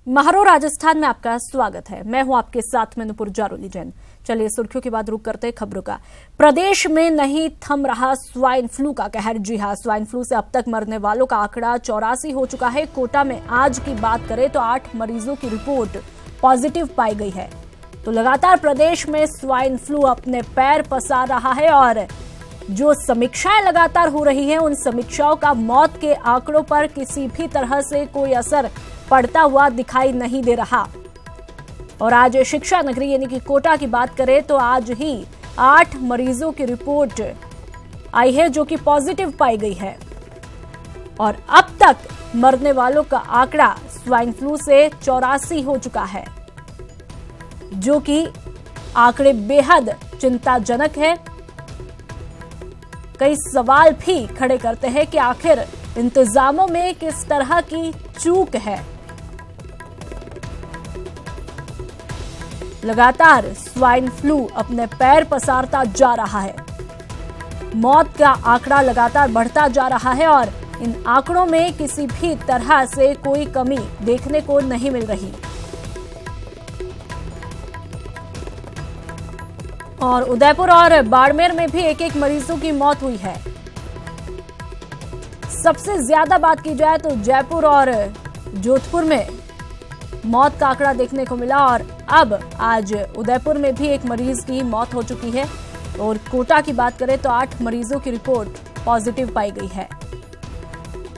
महारो राजस्थान में आपका स्वागत है। मैं हूं आपके साथ में नुपुर जारोली जैन। चलिए सुर्खियों के बाद रुक करते हैं खबरों का। प्रदेश में नहीं थम रहा स्वाइन फ्लू का कहर। जी हां, स्वाइन फ्लू से अब तक मरने वालों का आंकड़ा 84 हो चुका है। कोटा में आज की बात करें तो 8 मरीजों की रिपोर्ट पॉजिटिव पाई गई है। तो लगातार प्रदेश में स्वाइन फ्लू अपने पैर पसार रहा है और जो समीक्षाएं लगातार हो रही हैं, उन समीक्षाओं का मौत के आंकड़ों पर किसी भी तरह से कोई असर पड़ता हुआ दिखाई नहीं दे रहा। और आज शिक्षा नगरी यानी कि कोटा की बात करें तो आज ही 8 मरीजों की रिपोर्ट आई है जो कि पॉजिटिव पाई गई है। और अब तक मरने वालों का आंकड़ा स्वाइन फ्लू से 84 हो चुका है, जो कि आंकड़े बेहद चिंताजनक है। कई सवाल भी खड़े करते हैं कि आखिर इंतजामों में किस तरह की चूक है। लगातार स्वाइन फ्लू अपने पैर पसारता जा रहा है। मौत का आंकड़ा लगातार बढ़ता जा रहा है और इन आंकड़ों में किसी भी तरह से कोई कमी देखने को नहीं मिल रही। और उदयपुर और बाड़मेर में भी एक मरीजों की मौत हुई है। सबसे ज्यादा बात की जाए तो जयपुर और जोधपुर में मौत का आंकड़ा देखने को मिला और अब आज उदयपुर में भी एक मरीज की मौत हो चुकी है। और कोटा की बात करें तो 8 मरीजों की रिपोर्ट पॉजिटिव पाई गई है।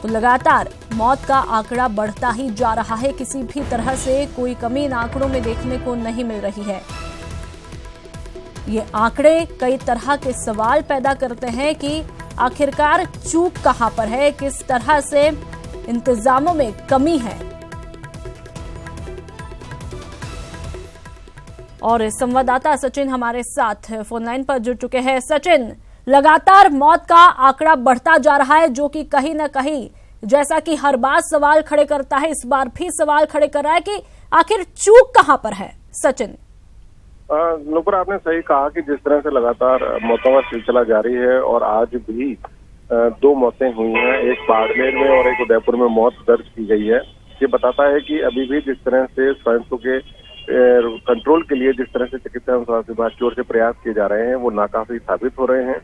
तो लगातार मौत का आंकड़ा बढ़ता ही जा रहा है। किसी भी तरह से कोई कमी इन आंकड़ों में देखने को नहीं मिल रही है। ये आंकड़े कई तरह के सवाल पैदा करते हैं कि आखिरकार चूक कहां पर है, किस तरह से इंतजामों में कमी है। और संवाददाता सचिन हमारे साथ फोन लाइन पर जुड़ चुके हैं। सचिन, लगातार मौत का आंकड़ा बढ़ता जा रहा है, जो कि कहीं ना कहीं जैसा कि हर बार सवाल खड़े करता है, इस बार भी सवाल खड़े कर रहा है कि आखिर चूक कहां पर है। सचिन नुपुर, आपने सही कहा कि जिस तरह से लगातार मौतों का सिलसिला जारी है और आज भी 2 मौतें हुई हैं, एक बाड़मेर में और एक उदयपुर में मौत दर्ज की गई है। ये बताता है कि अभी भी जिस तरह से स्वाइन फ्लू के कंट्रोल के लिए जिस तरह से चिकित्सा एवं स्वास्थ्य विभाग की ओर से प्रयास किए जा रहे हैं, वो नाकाफी साबित हो रहे हैं।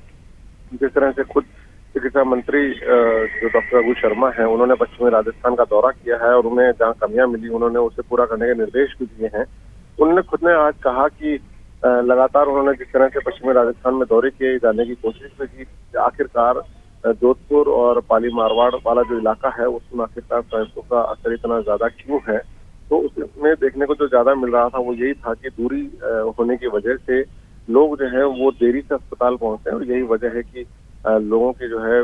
जिस तरह से खुद चिकित्सा मंत्री जो डॉक्टर रघु शर्मा हैं, उन्होंने पश्चिमी राजस्थान का दौरा किया है और उन्हें जहां कमियां मिली उन्होंने उसे पूरा करने के निर्देश भी दिए हैं। उन्होंने खुद ने आज कहा कि लगातार उन्होंने जिस तरह से पश्चिमी राजस्थान में दौरे किए जाने की कोशिश में की, आखिरकार जोधपुर और पाली मारवाड़ वाला जो इलाका है उसमें आखिरकार स्वाइन फ्लू का असर इतना ज्यादा क्यों है। तो उसमें देखने को जो ज्यादा मिल रहा था वो यही था कि दूरी होने की वजह से लोग जो है वो देरी से अस्पताल पहुंचते हैं और यही वजह है कि लोगों की जो है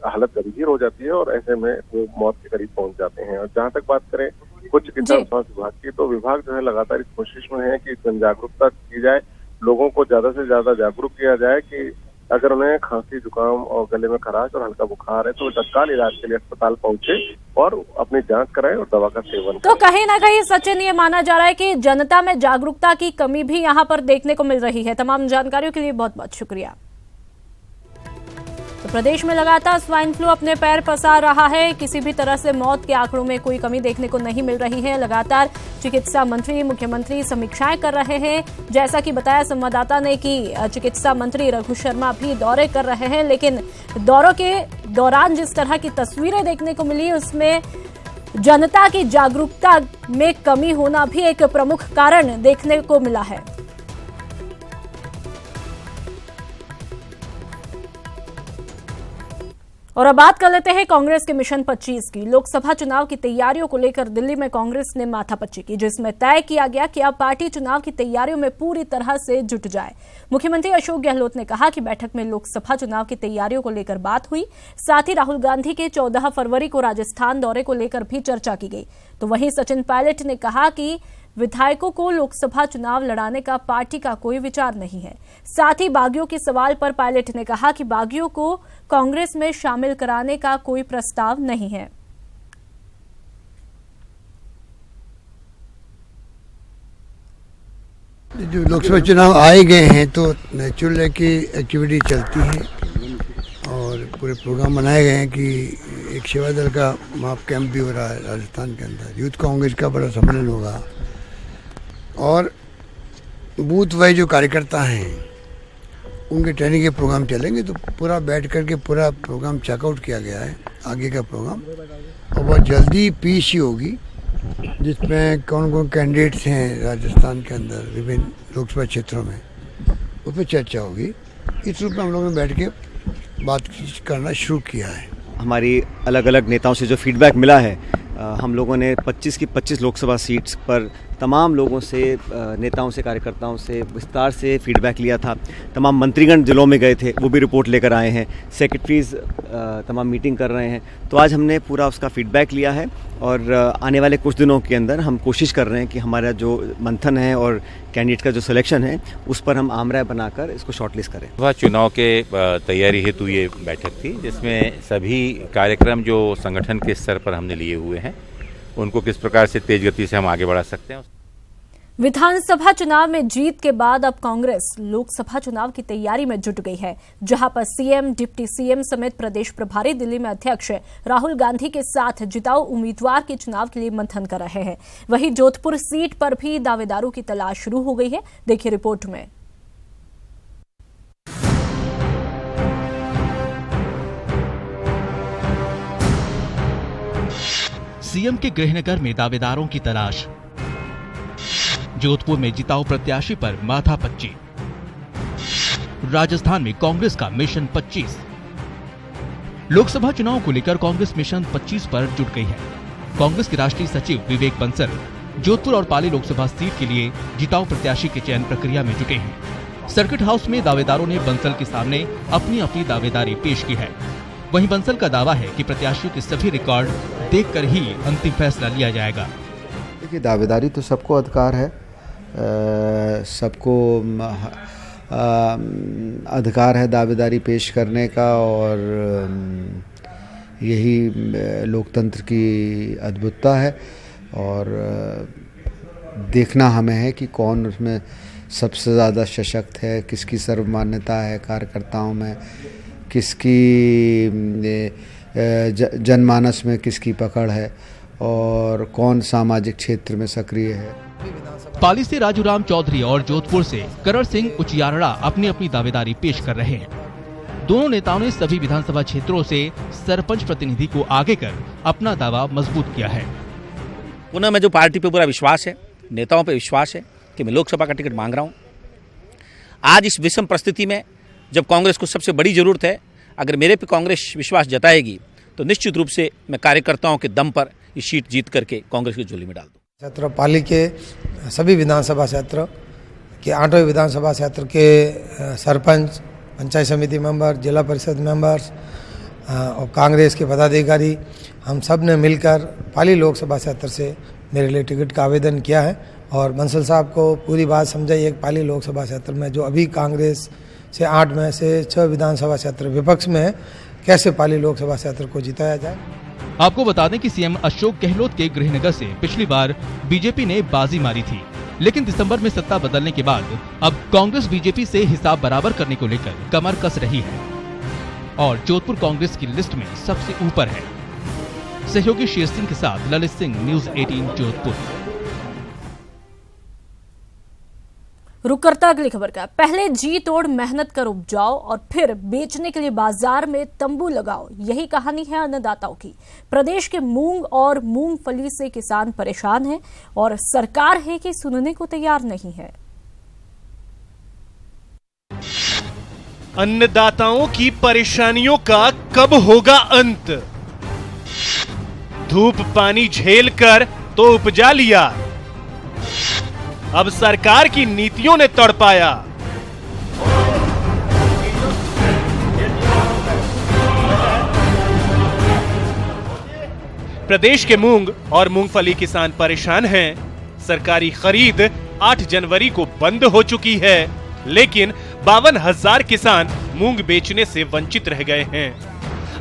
हालत गंभीर हो जाती है और ऐसे में वो मौत के करीब पहुंच जाते हैं। और जहां तक बात करें कुछ चिकित्सा स्वास्थ्य विभाग की, तो विभाग जो है लगातार इस कोशिश में है कि जन जागरूकता की जाए, लोगों को ज्यादा से ज्यादा जागरूक किया जाए कि अगर उन्हें खांसी, जुकाम और गले में खराश और हल्का बुखार है तो वो तत्काल इलाज के लिए अस्पताल पहुंचे और अपनी जांच कराएं और दवा का सेवन तो कहीं ना कहीं सचिन ये माना जा रहा है कि जनता में जागरूकता की कमी भी यहाँ पर देखने को मिल रही है। तमाम जानकारियों के लिए बहुत बहुत शुक्रिया। तो प्रदेश में लगातार स्वाइन फ्लू अपने पैर पसार रहा है। किसी भी तरह से मौत के आंकड़ों में कोई कमी देखने को नहीं मिल रही है। लगातार चिकित्सा मंत्री, मुख्यमंत्री समीक्षाएं कर रहे हैं। जैसा कि बताया संवाददाता ने कि चिकित्सा मंत्री रघु शर्मा भी दौरे कर रहे हैं, लेकिन दौरों के दौरान जिस तरह की तस्वीरें देखने को मिली उसमें जनता की जागरूकता में कमी होना भी एक प्रमुख कारण देखने को मिला है। और अब बात कर लेते हैं कांग्रेस के मिशन 25 की। लोकसभा चुनाव की तैयारियों को लेकर दिल्ली में कांग्रेस ने माथापच्ची की, जिसमें तय किया गया कि अब पार्टी चुनाव की तैयारियों में पूरी तरह से जुट जाए। मुख्यमंत्री अशोक गहलोत ने कहा कि बैठक में लोकसभा चुनाव की तैयारियों को लेकर बात हुई। साथ ही राहुल गांधी के 14 फरवरी को राजस्थान दौरे को लेकर भी चर्चा की गई। तो वहीं सचिन पायलट ने कहा कि विधायकों को लोकसभा चुनाव लड़ाने का पार्टी का कोई विचार नहीं है। साथ ही बागियों के सवाल पर पायलट ने कहा कि बागियों को कांग्रेस में शामिल कराने का कोई प्रस्ताव नहीं है। जो लोकसभा चुनाव आए गए हैं तो नेचुरल है कि एक्टिविटी चलती है और पूरे प्रोग्राम बनाए गए हैं कि एक सेवा दल का मॉक कैंप भी हो रहा है राजस्थान के अंदर, यूथ कांग्रेस का बड़ा सम्मेलन होगा और बूथ वाइज जो कार्यकर्ता हैं उनके ट्रेनिंग के प्रोग्राम चलेंगे। तो पूरा बैठ करके पूरा प्रोग्राम चेकआउट किया गया है आगे का प्रोग्राम, और बहुत जल्दी पीसी होगी जिसमें कौन कौन कैंडिडेट्स हैं राजस्थान के अंदर विभिन्न लोकसभा क्षेत्रों में, उस पर चर्चा होगी। इस रूप में हम लोगों ने बैठ के बातचीत करना शुरू किया है। हमारी अलग अलग नेताओं से जो फीडबैक मिला है, हम लोगों ने 25 की 25 लोकसभा सीट्स पर तमाम लोगों से, नेताओं से, कार्यकर्ताओं से विस्तार से फीडबैक लिया था। तमाम मंत्रीगण जिलों में गए थे, वो भी रिपोर्ट लेकर आए हैं। सेक्रेटरीज तमाम मीटिंग कर रहे हैं। तो आज हमने पूरा उसका फीडबैक लिया है और आने वाले कुछ दिनों के अंदर हम कोशिश कर रहे हैं कि हमारा जो मंथन है और कैंडिडेट का जो सिलेक्शन है उस पर हम आमराय बनाकर इसको शॉर्टलिस्ट करें। वह चुनाव के तैयारी हेतु ये बैठक थी जिसमें सभी कार्यक्रम जो संगठन के स्तर पर हमने लिए हुए हैं उनको किस प्रकार से तेज गति से हम आगे बढ़ा सकते हैं। विधानसभा चुनाव में जीत के बाद अब कांग्रेस लोकसभा चुनाव की तैयारी में जुट गई है, जहां पर सीएम, डिप्टी सीएम समेत प्रदेश प्रभारी दिल्ली में अध्यक्ष राहुल गांधी के साथ जिताऊ उम्मीदवार के चुनाव के लिए मंथन कर रहे हैं। वहीं जोधपुर सीट पर भी दावेदारों की तलाश शुरू हो गई है। देखिए रिपोर्ट में। सीएम के गृहनगर में दावेदारों की तलाश, जोधपुर में जिताऊ प्रत्याशी पर माथापच्ची, राजस्थान में कांग्रेस का मिशन 25। लोकसभा चुनाव को लेकर कांग्रेस मिशन 25 पर जुट गई है। कांग्रेस के राष्ट्रीय सचिव विवेक बंसल जोधपुर और पाली लोकसभा सीट के लिए जिताऊ प्रत्याशी के चयन प्रक्रिया में जुटे हैं। सर्किट हाउस में दावेदारों ने बंसल के सामने अपनी अपनी दावेदारी पेश की है। वहीं बंसल का दावा है कि प्रत्याशियों के सभी रिकॉर्ड देखकर ही अंतिम फैसला लिया जाएगा। देखिए, दावेदारी तो सबको अधिकार है, सबको अधिकार है दावेदारी पेश करने का, और यही लोकतंत्र की अद्भुतता है। और देखना हमें है कि कौन उसमें सबसे ज़्यादा सशक्त है, किसकी सर्वमान्यता है कार्यकर्ताओं में, किसकी जनमानस में किसकी पकड़ है और कौन सामाजिक क्षेत्र में सक्रिय है। पाली से राजूराम चौधरी और जोधपुर से करण सिंह उचियारड़ा अपनी अपनी दावेदारी पेश कर रहे हैं। दोनों नेताओं ने सभी विधानसभा क्षेत्रों से सरपंच प्रतिनिधि को आगे कर अपना दावा मजबूत किया है। पुनः मैं जो पार्टी पे पूरा विश्वास है, नेताओं पे विश्वास है कि मैं लोकसभा का टिकट मांग रहा हूँ। आज इस विषम परिस्थिति में जब कांग्रेस को सबसे बड़ी जरूरत है, अगर मेरे पे कांग्रेस विश्वास जताएगी तो निश्चित रूप से मैं कार्यकर्ताओं के दम पर ये सीट जीत करके कांग्रेस की झोली में डाल दूँ। क्षेत्र पाली के सभी विधानसभा क्षेत्र के 8वें विधानसभा क्षेत्र के सरपंच, पंचायत समिति मेंबर, जिला परिषद मेंबर्स और कांग्रेस के पदाधिकारी, हम सब ने मिलकर पाली लोकसभा क्षेत्र से मेरे लिए टिकट का आवेदन किया है। और बंसल साहब को पूरी बात समझाई एक पाली लोकसभा क्षेत्र में जो अभी कांग्रेस से 8 में से 6 विधानसभा क्षेत्र विपक्ष में है, कैसे पाली लोकसभा क्षेत्र को जिताया जाए। आपको बता दें कि सीएम अशोक गहलोत के गृहनगर से पिछली बार बीजेपी ने बाजी मारी थी, लेकिन दिसंबर में सत्ता बदलने के बाद अब कांग्रेस बीजेपी से हिसाब बराबर करने को लेकर कमर कस रही है और जोधपुर कांग्रेस की लिस्ट में सबसे ऊपर है। सहयोगी शेर सिंह के साथ ललित सिंह, न्यूज़ 18 जोधपुर। रुक करता अगली खबर का। पहले जी तोड़ मेहनत कर उपजाओ और फिर बेचने के लिए बाजार में तंबू लगाओ, यही कहानी है अन्नदाताओं की। प्रदेश के मूंग और मूंगफली से किसान परेशान हैं और सरकार है कि सुनने को तैयार नहीं है। अन्नदाताओं की परेशानियों का कब होगा अंत? धूप पानी झेल कर तो उपजा लिया, अब सरकार की नीतियों ने तड़पाया। प्रदेश के मूंग और मूंगफली किसान परेशान हैं। सरकारी खरीद 8 जनवरी को बंद हो चुकी है, लेकिन 52,000 किसान मूंग बेचने से वंचित रह गए हैं।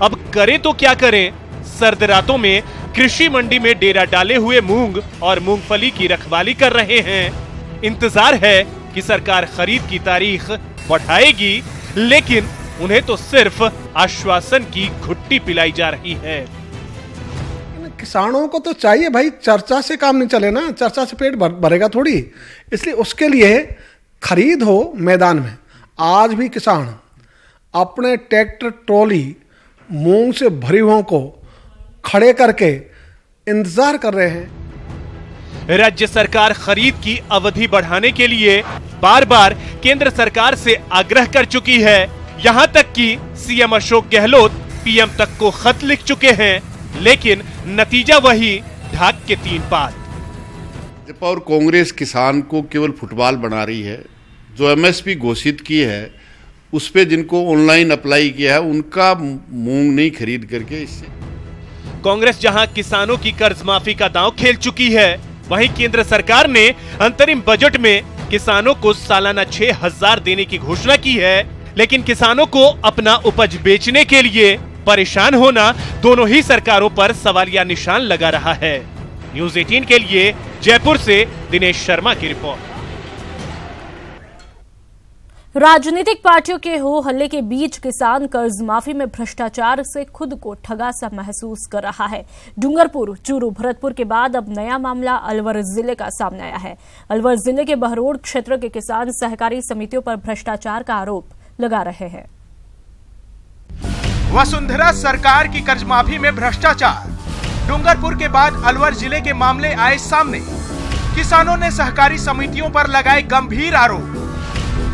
अब करें तो क्या करें? सर्द रातों में कृषि मंडी में डेरा डाले हुए मूंग और मूंगफली की रखवाली कर रहे हैं। इंतजार है कि सरकार खरीद की तारीख बढ़ाएगी, लेकिन उन्हें तो सिर्फ आश्वासन की घुट्टी पिलाई जा रही है। किसानों को तो चाहिए भाई, चर्चा से काम नहीं चले ना, चर्चा से पेट भरेगा थोड़ी, इसलिए उसके लिए खरीद हो मैदान में। आज भी किसान अपने ट्रैक्टर ट्रॉली मूंग से भरी हुओं को खड़े करके इंतजार कर रहे हैं। राज्य सरकार खरीद की अवधि बढ़ाने के लिए बार बार केंद्र सरकार से आग्रह कर चुकी है। यहां तक कि सीएम अशोक गहलोत पीएम तक को खत लिख चुके हैं, लेकिन नतीजा वही ढाक के 3 पात। भाजपा और कांग्रेस किसान को केवल फुटबॉल बना रही है। जो एमएसपी घोषित की है उस पे जिनको ऑनलाइन अप्लाई किया है उनका मूंग नहीं खरीद करके, इससे कांग्रेस जहां किसानों की कर्ज माफी का दांव खेल चुकी है, वहीं केंद्र सरकार ने अंतरिम बजट में किसानों को सालाना 6,000 देने की घोषणा की है, लेकिन किसानों को अपना उपज बेचने के लिए परेशान होना दोनों ही सरकारों पर सवालिया निशान लगा रहा है। न्यूज़ 18 के लिए जयपुर से दिनेश शर्मा की रिपोर्ट। राजनीतिक पार्टियों के हो हल्ले के बीच किसान कर्ज माफी में भ्रष्टाचार से खुद को ठगा सा महसूस कर रहा है। डूंगरपुर, चूरू, भरतपुर के बाद अब नया मामला अलवर जिले का सामने आया है। अलवर जिले के बहरोड क्षेत्र के किसान सहकारी समितियों पर भ्रष्टाचार का आरोप लगा रहे हैं। वसुंधरा सरकार की कर्ज माफी में भ्रष्टाचार। डूंगरपुर के बाद अलवर जिले के मामले आए सामने। किसानों ने सहकारी समितियों पर लगाए गंभीर आरोप।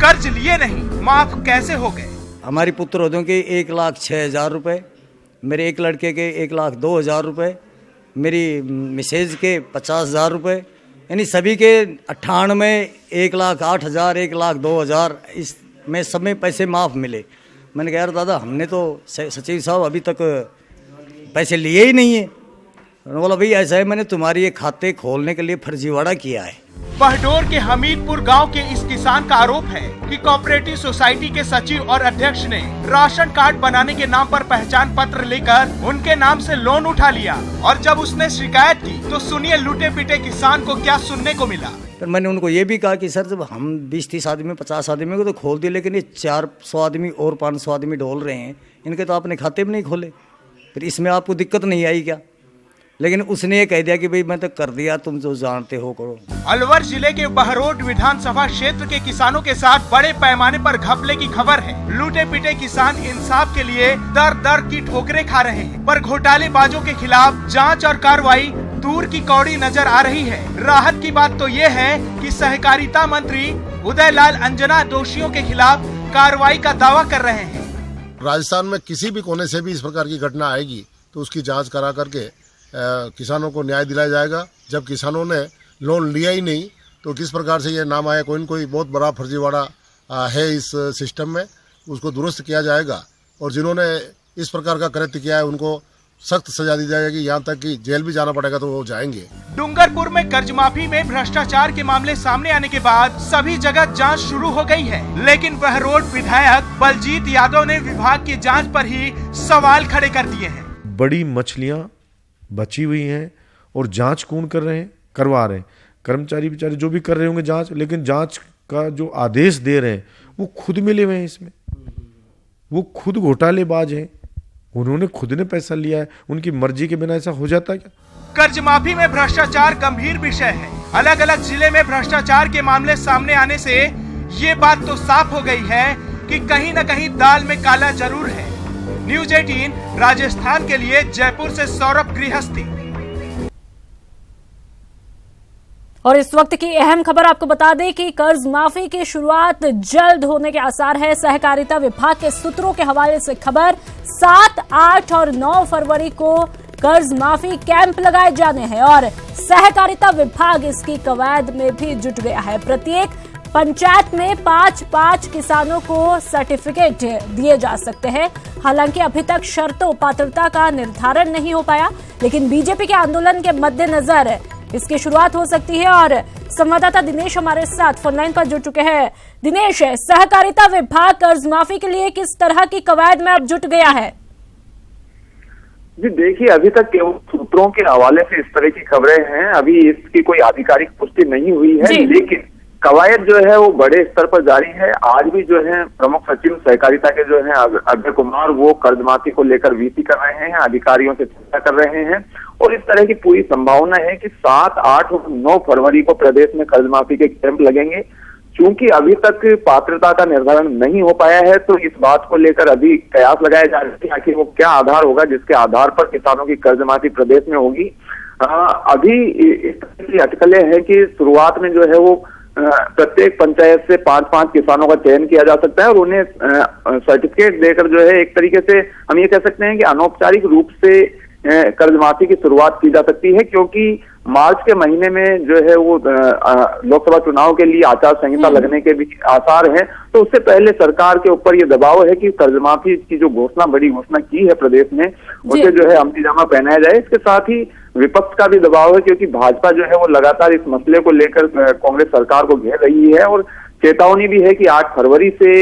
कर्ज लिए नहीं, माफ कैसे हो गए? हमारी पुत्रवधों के 1,06,000 रुपए, मेरे एक लड़के के 1,02,000 रुपए, मेरी मिसेज के 50,000 रुपए, यानी सभी के 98, 1,08,000, 1,02,000 इसमें सब में पैसे माफ मिले। मैंने कहा यार दादा, हमने तो सचिव साहब अभी तक पैसे लिए ही नहीं है। उन्होंने बोला भाई ऐसा है, मैंने तुम्हारे ये खाते खोलने के लिए फर्जीवाड़ा किया है। बहडोर के हमीदपुर गांव के इस किसान का आरोप है कि कोऑपरेटिव सोसाइटी के सचिव और अध्यक्ष ने राशन कार्ड बनाने के नाम पर पहचान पत्र लेकर उनके नाम से लोन उठा लिया, और जब उसने शिकायत की तो सुनिए लूटे पिटे किसान को क्या सुनने को मिला। फिर मैंने उनको ये भी कहा कि सर जब हम 20-30 आदमी 50 आदमी को तो खोल दिए, लेकिन ये 400 आदमी और 500 आदमी डोल रहे हैं, इनके तो आपने खाते भी नहीं खोले, फिर इसमें आपको दिक्कत नहीं आई क्या? लेकिन उसने ये कह दिया कि भाई मैं तो कर दिया, तुम जो जानते हो करो। अलवर जिले के बहरोड विधानसभा क्षेत्र के किसानों के साथ बड़े पैमाने पर घपले की खबर है। लूटे पिटे किसान इंसाफ के लिए दर दर की ठोकरें खा रहे हैं, पर घोटालेबाजों के खिलाफ जांच और कार्रवाई दूर की कौड़ी नजर आ रही है। राहत की बात तो ये है कि सहकारिता मंत्री उदयलाल अंजना दोषियों के खिलाफ कार्रवाई का दावा कर रहे हैं। राजस्थान में किसी भी कोने से भी इस प्रकार की घटना आएगी तो उसकी जांच करा करके किसानों को न्याय दिलाया जाएगा। जब किसानों ने लोन लिया ही नहीं तो किस प्रकार से ये नाम आया, कोई न कोई बहुत बड़ा फर्जीवाड़ा है इस सिस्टम में, उसको दुरुस्त किया जाएगा। और जिन्होंने इस प्रकार का कृत्य किया है उनको सख्त सजा दी जाएगी, यहाँ तक कि जेल भी जाना पड़ेगा तो वो जाएंगे। डूंगरपुर में कर्ज माफी में भ्रष्टाचार के मामले सामने आने के बाद सभी जगह जांच शुरू हो गई है, लेकिन बहरोड विधायक बलजीत यादव ने विभाग की जांच पर ही सवाल खड़े कर दिए हैं। बड़ी मछलियां बची हुई हैं और जांच कौन कर रहे हैं? करवा रहे हैं कर्मचारी बेचारे जो भी कर रहे होंगे जांच, लेकिन जांच का जो आदेश दे रहे हैं वो खुद मिले हुए हैं इसमें, वो खुद घोटालेबाज हैं, उन्होंने खुद ने पैसा लिया है, उनकी मर्जी के बिना ऐसा हो जाता है क्या? कर्ज माफी में भ्रष्टाचार गंभीर विषय है। अलग अलग जिले में भ्रष्टाचार के मामले सामने आने से ये बात तो साफ हो गई है कि कहीं न कहीं दाल में काला जरूर है। न्यूज़ 18 राजस्थान के लिए जयपुर से सौरभ गृहस्थी। और इस वक्त की अहम खबर आपको बता दें कि कर्ज माफी की शुरुआत जल्द होने के आसार है। सहकारिता विभाग के सूत्रों के हवाले से खबर, 7, 8 और 9 फरवरी को कर्ज माफी कैंप लगाए जाने हैं और सहकारिता विभाग इसकी कवायद में भी जुट गया है। प्रत्येक पंचायत में 5-5 किसानों को सर्टिफिकेट दिए जा सकते हैं। हालांकि अभी तक शर्तों पात्रता का निर्धारण नहीं हो पाया, लेकिन बीजेपी के आंदोलन के मद्देनजर इसकी शुरुआत हो सकती है। और संवाददाता दिनेश हमारे साथ फोनलाइन पर जुड़ चुके हैं। दिनेश, सहकारिता विभाग कर्ज माफी के लिए किस तरह की कवायद में अब जुट गया है? जी देखिए, अभी तक केवल सूत्रों के हवाले से इस तरह की खबरें हैं, अभी इसकी कोई आधिकारिक पुष्टि नहीं हुई है, लेकिन कवायद जो है वो बड़े स्तर पर जारी है। आज भी जो है प्रमुख सचिव सहकारिता के जो है अजय कुमार वो कर्ज माफी को लेकर वीसी कर रहे हैं, अधिकारियों से चर्चा कर रहे हैं और इस तरह की पूरी संभावना है कि 7, 8 और 9 फरवरी को प्रदेश में कर्ज माफी के कैंप लगेंगे। चूंकि अभी तक पात्रता का निर्धारण नहीं हो पाया है तो इस बात को लेकर अभी कयास लगाया जा रहा है आखिर वो क्या आधार होगा जिसके आधार पर किसानों की कर्ज माफी प्रदेश में होगी। अभी इस तरह की अटकलें हैं कि शुरुआत में जो है वो प्रत्येक पंचायत से 5-5 किसानों का चयन किया जा सकता है और उन्हें सर्टिफिकेट देकर जो है एक तरीके से हम ये कह सकते हैं कि अनौपचारिक रूप से कर्ज माफी की शुरुआत की जा सकती है, क्योंकि मार्च के महीने में जो है वो लोकसभा चुनाव के लिए आचार संहिता लगने के भी आसार हैं। तो उससे पहले सरकार के ऊपर ये दबाव है कि कर्ज माफी की जो बड़ी घोषणा की है प्रदेश में उसे जो है अमलीजामा पहनाया जाए। इसके साथ ही विपक्ष का भी दबाव है क्योंकि भाजपा जो है वो लगातार इस मसले को लेकर कांग्रेस सरकार को घेर रही है और चेतावनी भी है कि 8 फरवरी से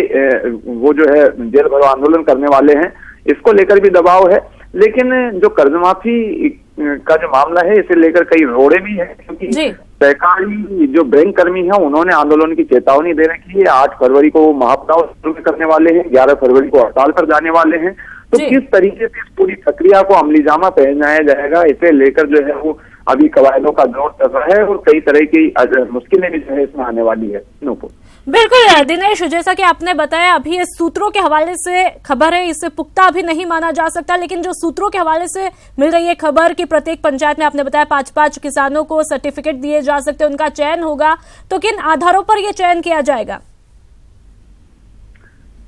वो जो है जेल भरो आंदोलन करने वाले हैं, इसको लेकर भी दबाव है। लेकिन जो कर्ज माफी का जो मामला है इसे लेकर कई रोड़े भी है, क्योंकि सरकारी जो बैंक कर्मी है उन्होंने आंदोलन की चेतावनी दे रखी है। 8 फरवरी को महापड़ाव शुरू करने वाले हैं, 11 फरवरी को हड़ताल पर जाने वाले हैं। तो किस तरीके से इस पूरी प्रक्रिया को अमलीजामा पहनाया जाएगा इसे लेकर जो है वो अभी कवायदों का दौर चल रहा है और कई तरह की मुश्किलें भी जो है इसमें आने वाली है। नूपुर बिल्कुल दिनेश, जैसा कि आपने बताया अभी ये सूत्रों के हवाले से खबर है, इसे पुख्ता अभी नहीं माना जा सकता, लेकिन जो सूत्रों के हवाले से मिल रही है खबर कि प्रत्येक पंचायत में आपने बताया 5-5 किसानों को सर्टिफिकेट दिए जा सकते हैं, उनका चयन होगा, तो किन आधारों पर यह चयन किया जाएगा?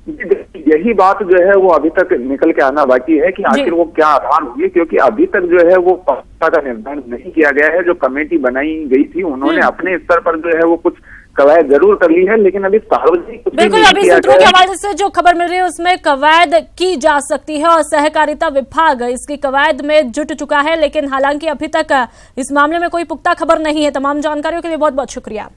यही बात जो है वो अभी तक निकल के आना बाकी है कि आखिर वो क्या आधार होगी, क्योंकि अभी तक जो है वो पात्रता का निर्धारण नहीं किया गया है। जो कमेटी बनाई गई थी उन्होंने अपने स्तर पर जो है वो कुछ कवायद जरूर कर ली है, लेकिन अभी सार्वजनिक बिल्कुल अभी सूत्रों के हवाले से जो खबर मिल रही है उसमें कवायद की जा सकती है और सहकारिता विभाग इसकी कवायद में जुट चुका है, लेकिन हालांकि अभी तक इस मामले में कोई पुख्ता खबर नहीं है। तमाम जानकारियों के लिए बहुत बहुत शुक्रिया।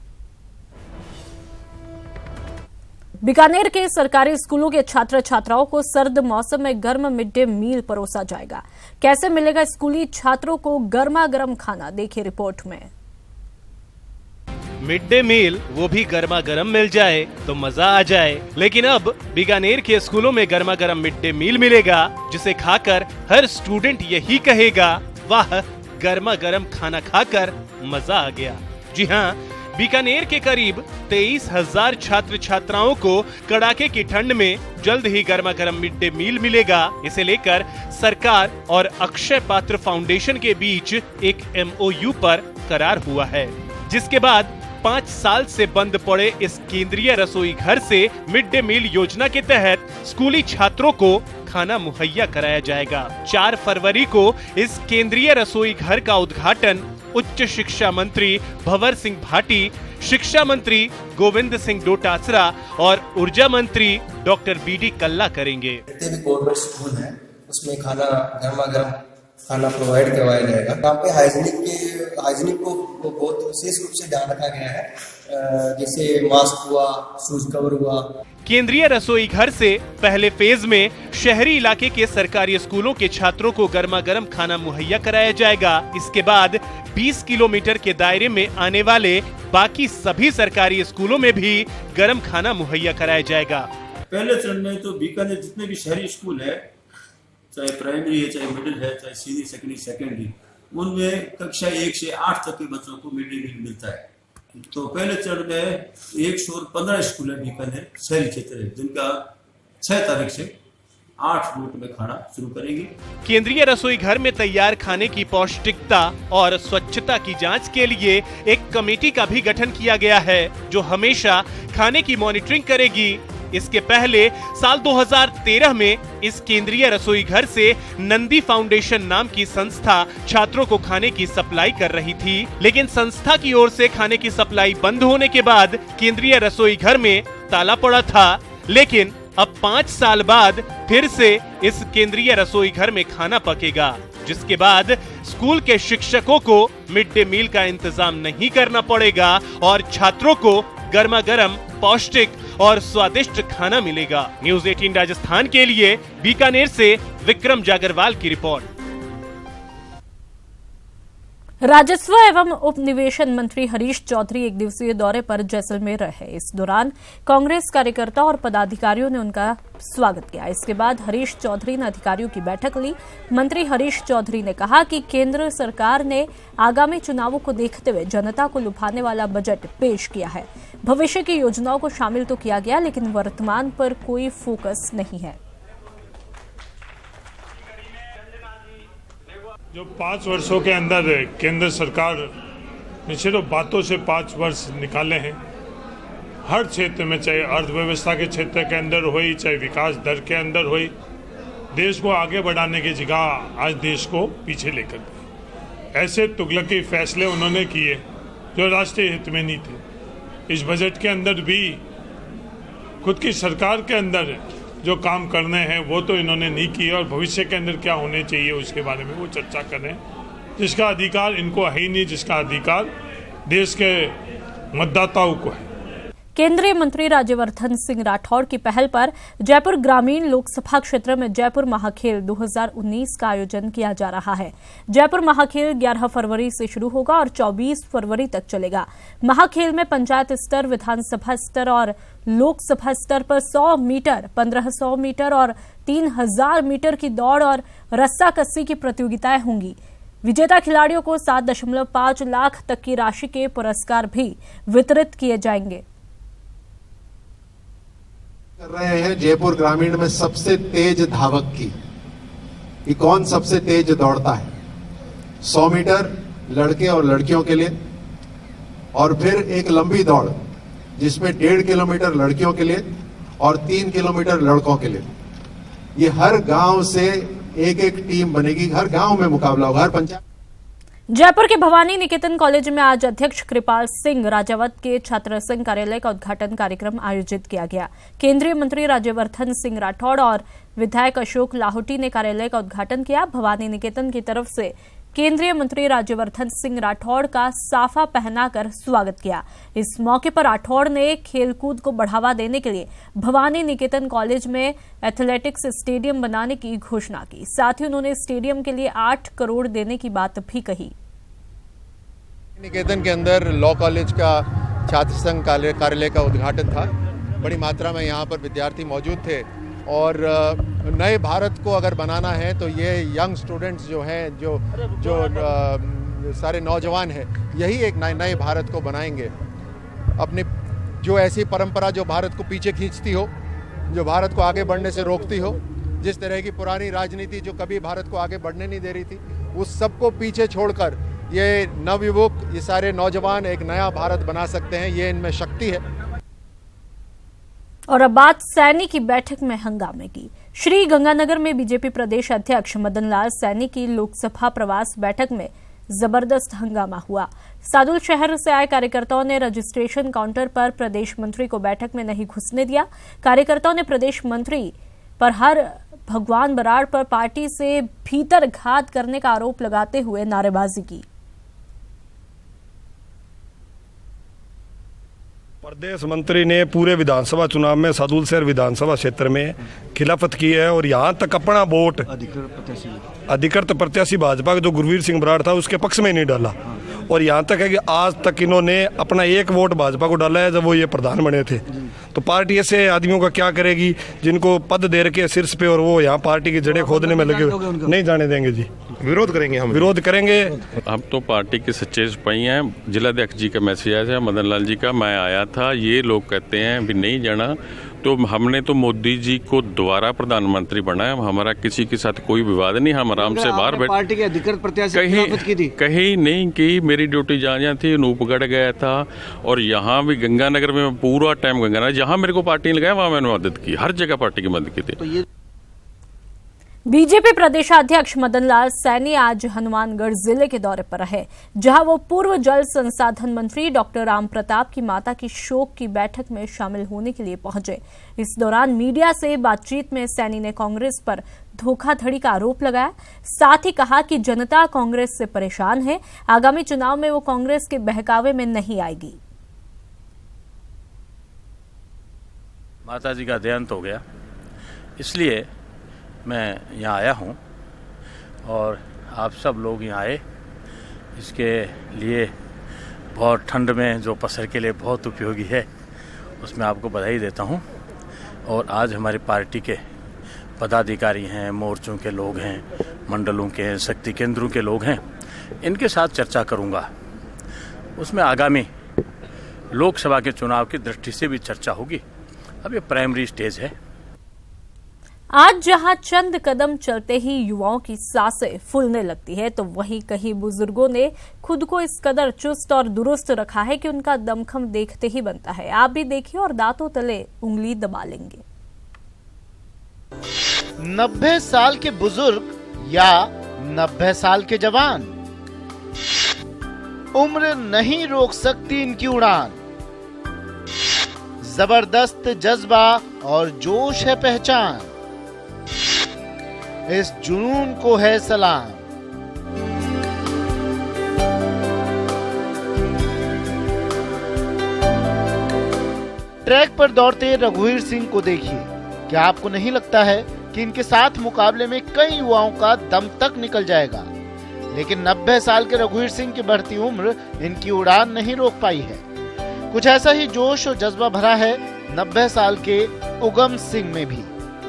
बीकानेर के सरकारी स्कूलों के छात्र छात्राओं को सर्द मौसम में गर्म मिड डे मील परोसा जाएगा। कैसे मिलेगा स्कूली छात्रों को गर्मा गर्म खाना, देखिए रिपोर्ट में। मिड डे मील वो भी गर्मा गर्म मिल जाए तो मजा आ जाए, लेकिन अब बीकानेर के स्कूलों में गर्मा गर्म मिड डे मील मिलेगा जिसे खाकर हर स्टूडेंट यही कहेगा, वाह गर्मा गर्म खाना खाकर मजा आ गया। जी हाँ, बीकानेर के करीब 23,000 छात्र छात्राओं को कड़ाके की ठंड में जल्द ही गर्मा गर्म मिड डे मील मिलेगा। इसे लेकर सरकार और अक्षय पात्र फाउंडेशन के बीच एक MOU पर करार हुआ है, जिसके बाद 5 साल से बंद पड़े इस केंद्रीय रसोई घर से मिड डे मील योजना के तहत स्कूली छात्रों को खाना मुहैया कराया जाएगा। 4 फरवरी को इस केंद्रीय रसोई घर का उद्घाटन उच्च शिक्षा मंत्री भंवर सिंह भाटी, शिक्षा मंत्री गोविंद सिंह डोटासरा और ऊर्जा मंत्री डॉक्टर BD कल्ला करेंगे। जितने भी गवर्नमेंट स्कूल हैं उसमें खाना गर्मा गर्म खाना प्रोवाइड करवाया जाएगा। यहाँ पे हाइजीनिक को बहुत विशेष रूप से ध्यान रखा गया है, जैसे मास्क हुआ, शूज कवर हुआ। केंद्रीय रसोई घर से पहले फेज में शहरी इलाके के सरकारी स्कूलों के छात्रों को गर्मा गर्म खाना मुहैया कराया जाएगा। इसके बाद 20 किलोमीटर के दायरे में आने वाले बाकी सभी सरकारी स्कूलों में भी गर्म खाना मुहैया कराया जाएगा। पहले चरण में तो बीकानेर जितने भी शहरी स्कूल है, चाहे प्राइमरी है, चाहे मिडिल है, चाहे सीनियर सेकेंडरी, उनमें कक्षा 1 से 8 तक के बच्चों को मिड डे मील मिलता है। तो पहले चरण में 115 स्कूल है बीकानेर शहरी क्षेत्र है, जिनका 6 तारीख से 8 रूट में खाना शुरू करेंगे। केंद्रीय रसोई घर में तैयार खाने की पौष्टिकता और स्वच्छता की जांच के लिए एक कमेटी का भी गठन किया गया है, जो हमेशा खाने की मॉनिटरिंग करेगी। इसके पहले साल 2013 में इस केंद्रीय रसोई घर से नंदी फाउंडेशन नाम की संस्था छात्रों को खाने की सप्लाई कर रही थी, लेकिन संस्था की ओर से खाने की सप्लाई बंद होने के बाद केंद्रीय रसोई घर में ताला पड़ा था। लेकिन अब 5 साल बाद फिर से इस केंद्रीय रसोई घर में खाना पकेगा, जिसके बाद स्कूल के शिक्षकों को मिड डे मील का इंतजाम नहीं करना पड़ेगा और छात्रों को गर्मा गर्म, पौष्टिक और स्वादिष्ट खाना मिलेगा। न्यूज़ 18 राजस्थान के लिए बीकानेर से विक्रम जागरवाल की रिपोर्ट। राजस्व एवं उपनिवेशन मंत्री हरीश चौधरी एक दिवसीय दौरे पर जैसलमेर रहे। इस दौरान कांग्रेस कार्यकर्ता और पदाधिकारियों ने उनका स्वागत किया। इसके बाद हरीश चौधरी ने अधिकारियों की बैठक ली। मंत्री हरीश चौधरी ने कहा कि केंद्र सरकार ने आगामी चुनावों को देखते हुए जनता को लुभाने वाला बजट पेश किया है। भविष्य की योजनाओं को शामिल तो किया गया, लेकिन वर्तमान पर कोई फोकस नहीं है। जो 5 वर्षों के अंदर केंद्र सरकार ने सिर्फ बातों से 5 वर्ष निकाले हैं, हर क्षेत्र में, चाहे अर्थव्यवस्था के क्षेत्र के अंदर हुई, चाहे विकास दर के अंदर हुई, देश को आगे बढ़ाने की जगह आज देश को पीछे लेकर गए। ऐसे तुगलकी फैसले उन्होंने किए जो राष्ट्रीय हित में नहीं थे। इस बजट के अंदर भी खुद की सरकार के अंदर जो काम करने हैं वो तो इन्होंने नहीं किए, और भविष्य के अंदर क्या होने चाहिए उसके बारे में वो चर्चा कर रहे हैं, जिसका अधिकार इनको है ही नहीं, जिसका अधिकार देश के मतदाताओं को है। केंद्रीय मंत्री राज्यवर्धन सिंह राठौड़ की पहल पर जयपुर ग्रामीण लोकसभा क्षेत्र में जयपुर महाखेल 2019 का आयोजन किया जा रहा है। जयपुर महाखेल 11 फरवरी से शुरू होगा और 24 फरवरी तक चलेगा। महाखेल में पंचायत स्तर, विधानसभा स्तर और लोकसभा स्तर पर 100 मीटर, 1500 मीटर और 3000 मीटर की दौड़ और रस्साकस्सी की प्रतियोगिताएं होंगी। विजेता खिलाड़ियों को 7.5 लाख तक की राशि के पुरस्कार भी वितरित किए जाएंगे। कर रहे हैं जयपुर ग्रामीण में सबसे तेज धावक की, कि कौन सबसे तेज दौड़ता है। 100 मीटर लड़के और लड़कियों के लिए, और फिर एक लंबी दौड़ जिसमें 1.5 किलोमीटर लड़कियों के लिए और 3 किलोमीटर लड़कों के लिए। ये हर गांव से एक टीम बनेगी, हर गांव में मुकाबला होगा, हर पंचायत। जयपुर के भवानी निकेतन कॉलेज में आज अध्यक्ष कृपाल सिंह राजावत के छात्र संघ कार्यालय का उद्घाटन कार्यक्रम आयोजित किया गया। केंद्रीय मंत्री राज्यवर्धन सिंह राठौड़ और विधायक अशोक लाहोटी ने कार्यालय का उद्घाटन किया। भवानी निकेतन की तरफ से केंद्रीय मंत्री राज्यवर्धन सिंह राठौड़ का साफा पहनाकर स्वागत किया। इस मौके पर राठौड़ ने खेलकूद को बढ़ावा देने के लिए भवानी निकेतन कॉलेज में एथलेटिक्स स्टेडियम बनाने की घोषणा की। साथ ही उन्होंने स्टेडियम के लिए 8 करोड़ देने की बात भी कही। निकेतन के अंदर लॉ कॉलेज का छात्र संघ कार्यालय का उद्घाटन था। बड़ी मात्रा में यहाँ पर विद्यार्थी मौजूद थे, और नए भारत को अगर बनाना है तो ये यंग स्टूडेंट्स जो हैं, जो सारे नौजवान हैं, यही एक नए भारत को बनाएंगे। अपनी जो ऐसी परंपरा जो भारत को पीछे खींचती हो, जो भारत को आगे बढ़ने से रोकती हो, जिस तरह की पुरानी राजनीति जो कभी भारत को आगे बढ़ने नहीं दे रही थी, उस सबको पीछे छोड़कर ये नवयुवक, ये सारे नौजवान एक नया भारत बना सकते हैं। ये इनमें शक्ति है। और अब बात सैनी की बैठक में हंगामे की। श्री गंगानगर में बीजेपी प्रदेश अध्यक्ष मदन लाल सैनी की लोकसभा प्रवास बैठक में जबरदस्त हंगामा हुआ। सादुल शहर से आए कार्यकर्ताओं ने रजिस्ट्रेशन काउंटर पर प्रदेश मंत्री को बैठक में नहीं घुसने दिया। कार्यकर्ताओं ने प्रदेश मंत्री पर हर भगवान बराड़ पर पार्टी से भीतर घात करने का आरोप लगाते हुए नारेबाजी की। प्रदेश मंत्री ने पूरे विधानसभा चुनाव में सादुल शहर विधानसभा क्षेत्र में खिलाफत की है, और यहाँ तक अपना वोट अधिकृत प्रत्याशी भाजपा का जो गुरवीर सिंह बराड़ था उसके पक्ष में नहीं डाला, और यहाँ तक है कि आज तक इन्होंने अपना 1 वोट भाजपा को डाला है जब वो ये प्रधान बने थे। तो पार्टी ऐसे आदमियों का क्या करेगी जिनको पद दे रखे शीर्ष पे, और वो यहाँ पार्टी की जड़ें खोदने में लगे हुए। नहीं जाने देंगे जी, विरोध करेंगे, हम विरोध करेंगे। हम तो पार्टी के सच्चे सिपाही हैं। जिलाध्यक्ष जी का मैसेज आया था, मदन लाल जी का, मैं आया था। ये लोग कहते हैं भी नहीं जाना, तो हमने तो मोदी जी को दोबारा प्रधानमंत्री बनाया। हमारा किसी के साथ कोई विवाद नहीं, हम आराम से बाहर बैठे। पार्टी के अधिकृत प्रत्याशी कहीं नहीं की, मेरी ड्यूटी जहाँ थी अनूपगढ़ गया था, और यहाँ भी गंगानगर में पूरा टाइम गंगानगर, जहाँ मेरे को पार्टी ने लगाया वहाँ मैंने मदद की, हर जगह पार्टी की मदद की थी। बीजेपी प्रदेशाध्यक्ष मदन लाल सैनी आज हनुमानगढ़ जिले के दौरे पर रहे, जहां वो पूर्व जल संसाधन मंत्री डॉक्टर राम प्रताप की माता की शोक की बैठक में शामिल होने के लिए पहुंचे। इस दौरान मीडिया से बातचीत में सैनी ने कांग्रेस पर धोखाधड़ी का आरोप लगाया। साथ ही कहा कि जनता कांग्रेस से परेशान है, आगामी चुनाव में वो कांग्रेस के बहकावे में नहीं आएगी। माता जी का देहांत हो गया, इसलिए मैं यहाँ आया हूँ, और आप सब लोग यहाँ आए इसके लिए बहुत ठंड में जो पसर के लिए बहुत उपयोगी है, उसमें आपको बधाई देता हूँ। और आज हमारी पार्टी के पदाधिकारी हैं, मोर्चों के लोग हैं, मंडलों के हैं, शक्ति केंद्रों के लोग हैं, इनके साथ चर्चा करूँगा। उसमें आगामी लोकसभा के चुनाव की दृष्टि से भी चर्चा होगी। अब ये प्राइमरी स्टेज है। आज जहां चंद कदम चलते ही युवाओं की सांसें फूलने लगती है, तो वहीं कहीं बुजुर्गों ने खुद को इस कदर चुस्त और दुरुस्त रखा है कि उनका दमखम देखते ही बनता है। आप भी देखिए और दांतों तले उंगली दबा लेंगे। 90 साल के बुजुर्ग या 90 साल के जवान, उम्र नहीं रोक सकती इनकी उड़ान। जबरदस्त जज्बा और जोश है पहचान, इस जुनून को है सलाम। ट्रैक पर दौड़ते रघुवीर सिंह को देखिए। क्या आपको नहीं लगता है कि इनके साथ मुकाबले में कई युवाओं का दम तक निकल जाएगा? लेकिन 90 साल के रघुवीर सिंह की बढ़ती उम्र इनकी उड़ान नहीं रोक पाई है। कुछ ऐसा ही जोश और जज्बा भरा है 90 साल के उगम सिंह में भी,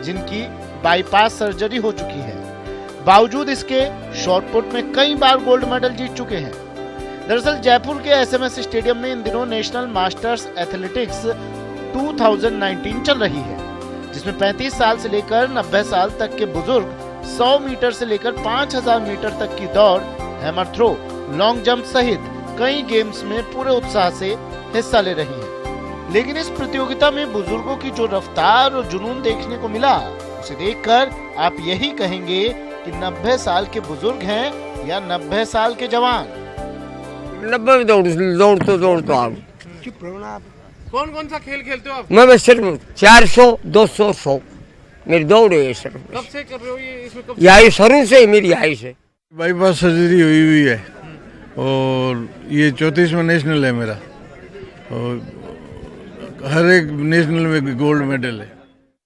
जिनकी बाईपास सर्जरी हो चुकी है। बावजूद इसके शॉटपुट में कई बार गोल्ड मेडल जीत चुके हैं। दरअसल जयपुर के एसएमएस स्टेडियम में इन दिनों नेशनल मास्टर्स एथलेटिक्स 2019 चल रही है, जिसमें 35 साल से लेकर 90 साल तक के बुजुर्ग 100 मीटर से लेकर 5000 मीटर तक की दौड़, हैमर थ्रो, लॉन्ग जंप सहित कई गेम्स में पूरे उत्साह से हिस्सा ले रही हैं। लेकिन इस प्रतियोगिता में बुजुर्गों की जो रफ्तार और जुनून देखने को मिला, उसे देखकर आप यही कहेंगे कि 90 साल के बुजुर्ग हैं या 90 साल के जवान। 90 में दौड़ता आप। कौन कौन सा खेल खेलते हो आप? मैं सिर्फ 400, 200, 100 मेरी दौड़ है सिर्फ। कब से कर रहे हो ये? इसमें कब यही शुरू से मेरी आयुष है। बाईपास सर्जरी हुई है और ये 34वां नेशनल है मेरा, और हर एक नेशनल में गोल्ड मेडल है।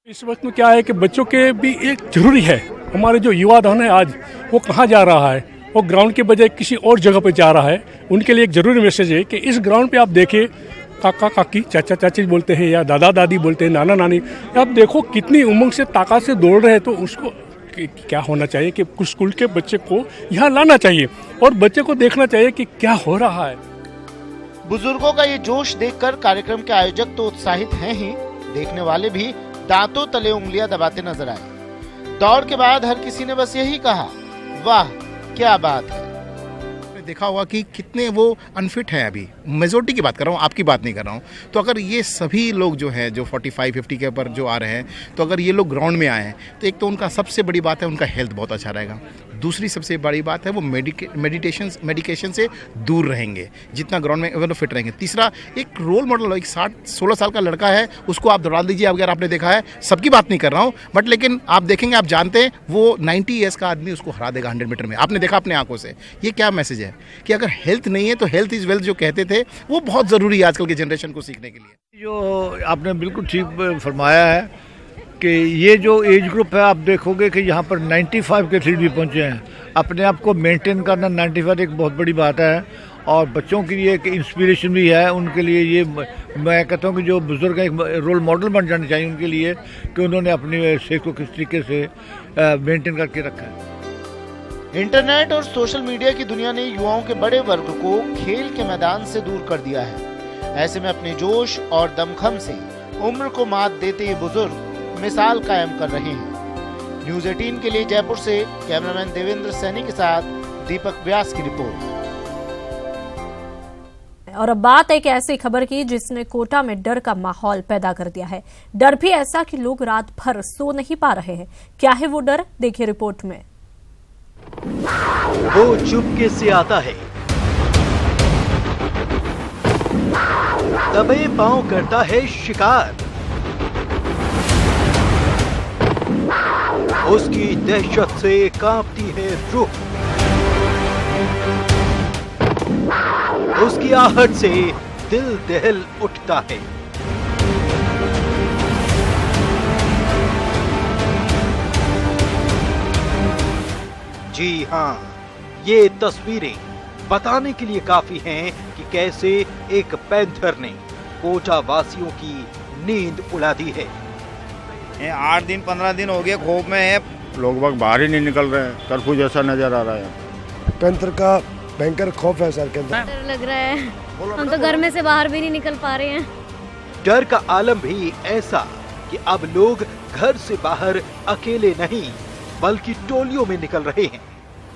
इस वक्त में क्या है कि बच्चों के भी एक जरूरी है, हमारे जो युवा धन है आज वो कहाँ जा रहा है, वो ग्राउंड के बजाय किसी और जगह पे जा रहा है। उनके लिए एक जरूरी मैसेज है कि इस ग्राउंड पे आप देखिए, काका काकी, चाचा चाची बोलते हैं या दादा दादी बोलते हैं, नाना नानी, आप देखो कितनी उमंग से ताकत से दौड़ रहे हैं। तो उसको क्या होना चाहिए कि कुछ स्कूल के बच्चे को यहाँ लाना चाहिए और बच्चे को देखना चाहिए कि क्या हो रहा है। बुजुर्गों का ये जोश देखकर कार्यक्रम के आयोजक तो उत्साहित हैं ही, देखने वाले भी दांतों तले उंगलियां दबाते नजर आए। दौड़ के बाद हर किसी ने बस यही कहा, वाह क्या बात है। देखा होगा कि कितने वो अनफिट हैं। अभी मेजोरिटी की बात कर रहा हूँ, आपकी बात नहीं कर रहा हूँ। तो अगर ये सभी लोग जो हैं, जो 45-50 के ऊपर जो आ रहे हैं, तो अगर ये लोग ग्राउंड में आए हैं, तो एक तो उनका सबसे बड़ी बात है उनका हेल्थ बहुत अच्छा रहेगा। दूसरी सबसे बड़ी बात है वो मेडिकेशन से दूर रहेंगे, जितना ग्राउंड में अगर फिट रहेंगे। तीसरा, एक रोल मॉडल, एक 16 साल का लड़का है, उसको आप दौड़ा दीजिए। अगर आपने देखा है, सबकी बात नहीं कर रहा हूँ, बट लेकिन आप देखेंगे, आप जानते हैं वो 90 ईयर्स का आदमी उसको हरा देगा 100 मीटर में। आपने देखा अपने आंखों से। ये क्या मैसेज है कि अगर हेल्थ नहीं है तो हेल्थ इज वेल्थ जो कहते थे, वो बहुत ज़रूरी है आजकल की जनरेशन को सीखने के लिए। जो आपने बिल्कुल ठीक फरमाया है कि ये जो एज ग्रुप है, आप देखोगे कि यहाँ पर 95 के एथलीट भी पहुँचे हैं। अपने आप को मेंटेन करना 95 एक बहुत बड़ी बात है, और बच्चों के लिए एक इंस्पिरेशन भी है। उनके लिए ये मैं कहता हूँ कि जो बुजुर्ग एक रोल मॉडल बन जाने चाहिए उनके लिए, कि उन्होंने अपनी सेहत को किस तरीके से मेंटेन करके रखा है। इंटरनेट और सोशल मीडिया की दुनिया ने युवाओं के बड़े वर्ग को खेल के मैदान से दूर कर दिया है। ऐसे में अपने जोश और दमखम से उम्र को मात देते ये बुजुर्ग मिसाल कायम कर रहे हैं। न्यूज़ 18 के लिए जयपुर से कैमरामैन देवेंद्र सैनी के साथ दीपक व्यास की रिपोर्ट। और अब बात एक ऐसी खबर की जिसने कोटा में डर का माहौल पैदा कर दिया है। डर भी ऐसा कि लोग रात भर सो नहीं पा रहे हैं। क्या है वो डर, देखिए रिपोर्ट में। वो चुपके से आता है, दबे पांव करता है शिकार, उसकी दहशत से कांपती है रूह, उसकी आहट से दिल दहल उठता है। जी हां, ये तस्वीरें बताने के लिए काफी हैं कि कैसे एक पैंथर ने कोटा वासियों की नींद उड़ा दी है। 8 दिन 15 दिन हो गए खौफ में है, लोग बाग बाहर ही नहीं निकल रहे हैं, कर्फ्यू जैसा नजर आ रहा है। पैंथर का भयंकर खौफ है सर के अंदर। डर लग रहा है, हम तो घर में से बाहर भी नहीं निकल पा रहे हैं। डर का आलम भी ऐसा कि अब लोग घर से बाहर अकेले नहीं बल्कि टोलियों में निकल रहे हैं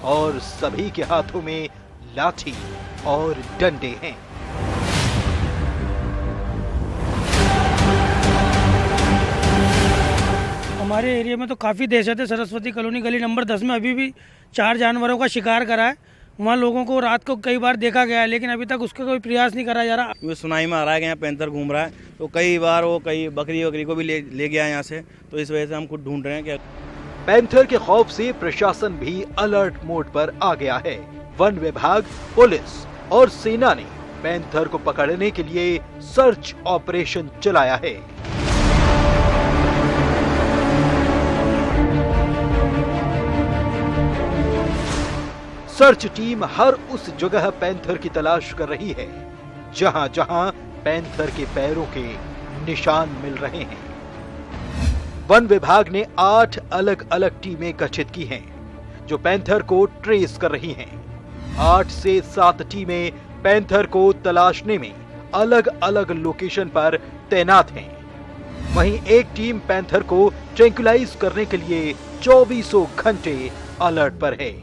और सभी के हाथों में लाठी और डंडे हैं। हमारे एरिया में तो काफी दहशत है। सरस्वती कॉलोनी गली नंबर 10 में अभी भी 4 जानवरों का शिकार करा है। वहाँ लोगों को रात को कई बार देखा गया है, लेकिन अभी तक उसका कोई प्रयास नहीं करा जा रहा। ये सुनाई में आ रहा है कि यहाँ पैंथर घूम रहा है, तो कई बार वो कई बकरी को भी ले गया यहाँ से, तो इस वजह से हम खुद ढूंढ रहे हैं। क्या पैंथर के खौफ से प्रशासन भी अलर्ट मोड पर आ गया है। वन विभाग, पुलिस और सेना ने पैंथर को पकड़ने के लिए सर्च ऑपरेशन चलाया है। सर्च टीम हर उस जगह पैंथर की तलाश कर रही है जहां जहां पैंथर के पैरों के निशान मिल रहे हैं। वन विभाग ने 8 अलग अलग टीमें गठित की हैं जो पैंथर को ट्रेस कर रही हैं। 8 से 7 टीमें पैंथर को तलाशने में अलग अलग लोकेशन पर तैनात हैं। वहीं एक टीम पैंथर को ट्रैंक्विलाइज करने के लिए 24 घंटे अलर्ट पर है।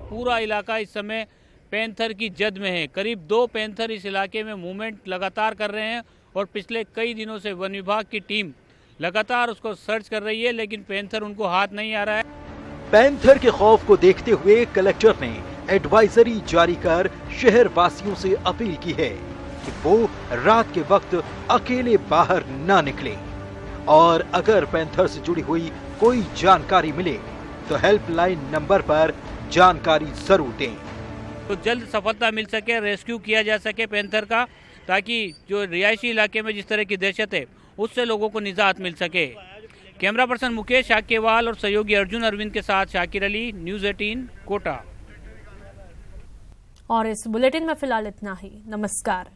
पूरा इलाका इस समय पैंथर की जद में है। करीब 2 पैंथर इस इलाके में मूवमेंट लगातार कर रहे हैं और पिछले कई दिनों से वन विभाग की टीम लगातार उसको सर्च कर रही है, लेकिन पैंथर उनको हाथ नहीं आ रहा है। पैंथर के खौफ को देखते हुए कलेक्टर ने एडवाइजरी जारी कर शहर वासियों से अपील की है कि वो रात के वक्त अकेले बाहर ना निकले और अगर पैंथर से जुड़ी हुई कोई जानकारी मिले तो हेल्पलाइन नंबर पर जानकारी जरूर दें। तो जल्द सफलता मिल सके, रेस्क्यू किया जा सके पैंथर का, ताकि जो रिहायशी इलाके में जिस तरह की दहशत है उससे लोगों को निजात मिल सके। कैमरा पर्सन मुकेश शाक्यवाल और सहयोगी अर्जुन अरविंद के साथ शाकिर अली, न्यूज़ 18 कोटा। और इस बुलेटिन में फिलहाल इतना ही। नमस्कार।